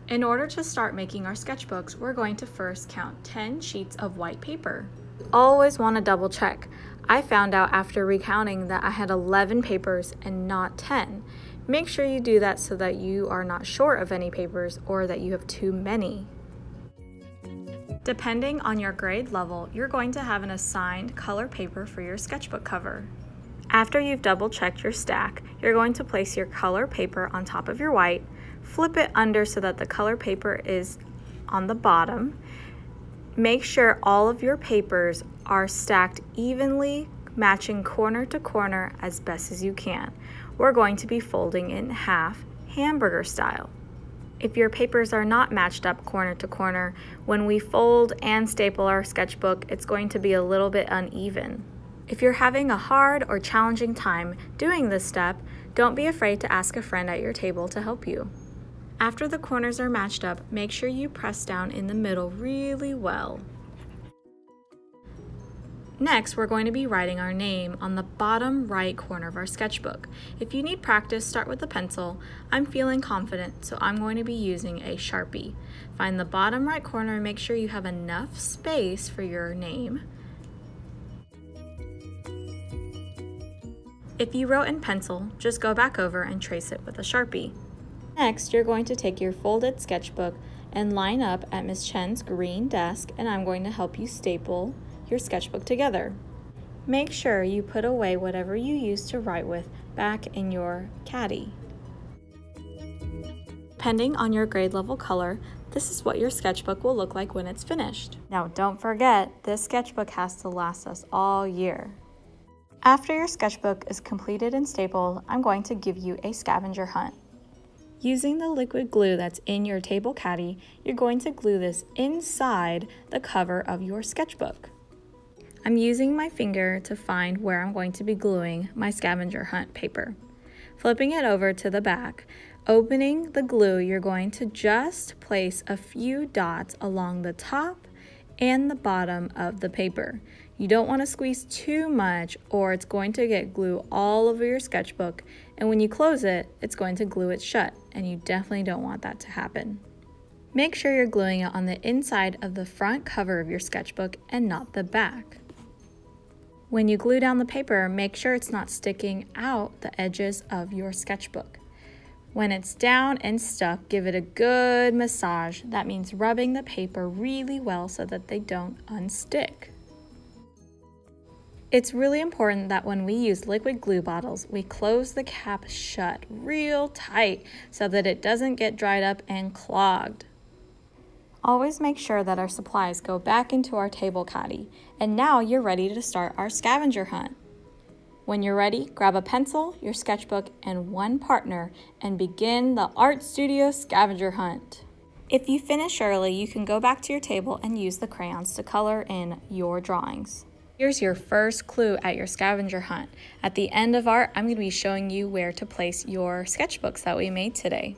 In order to start making our sketchbooks, we're going to first count 10 sheets of white paper. Always want to double check. I found out after recounting that I had 11 papers and not 10. Make sure you do that so that you are not short of any papers or that you have too many. Depending on your grade level, you're going to have an assigned color paper for your sketchbook cover. After you've double checked your stack, you're going to place your color paper on top of your white, flip it under so that the color paper is on the bottom. Make sure all of your papers are stacked evenly, matching corner to corner as best as you can. We're going to be folding in half, hamburger style. If your papers are not matched up corner to corner, when we fold and staple our sketchbook, it's going to be a little bit uneven. If you're having a hard or challenging time doing this step, don't be afraid to ask a friend at your table to help you. After the corners are matched up, make sure you press down in the middle really well. Next, we're going to be writing our name on the bottom right corner of our sketchbook. If you need practice, start with a pencil. I'm feeling confident, so I'm going to be using a Sharpie. Find the bottom right corner and make sure you have enough space for your name. If you wrote in pencil, just go back over and trace it with a Sharpie. Next, you're going to take your folded sketchbook and line up at Ms. Chen's green desk, and I'm going to help you staple your sketchbook together. Make sure you put away whatever you used to write with back in your caddy. Depending on your grade level color, this is what your sketchbook will look like when it's finished. Now, don't forget, this sketchbook has to last us all year. After your sketchbook is completed and stapled, I'm going to give you a scavenger hunt. Using the liquid glue that's in your table caddy, you're going to glue this inside the cover of your sketchbook. I'm using my finger to find where I'm going to be gluing my scavenger hunt paper. Flipping it over to the back, opening the glue, you're going to just place a few dots along the top and the bottom of the paper. You don't want to squeeze too much or it's going to get glue all over your sketchbook, and when you close it, it's going to glue it shut, and you definitely don't want that to happen. Make sure you're gluing it on the inside of the front cover of your sketchbook and not the back. When you glue down the paper, make sure it's not sticking out the edges of your sketchbook. When it's down and stuck, give it a good massage. That means rubbing the paper really well so that they don't unstick. It's really important that when we use liquid glue bottles, we close the cap shut real tight so that it doesn't get dried up and clogged. Always make sure that our supplies go back into our table caddy. And now you're ready to start our scavenger hunt. When you're ready, grab a pencil, your sketchbook, and one partner and begin the Art Studio scavenger hunt. If you finish early, you can go back to your table and use the crayons to color in your drawings. Here's your first clue at your scavenger hunt. At the end of art, I'm going to be showing you where to place your sketchbooks that we made today.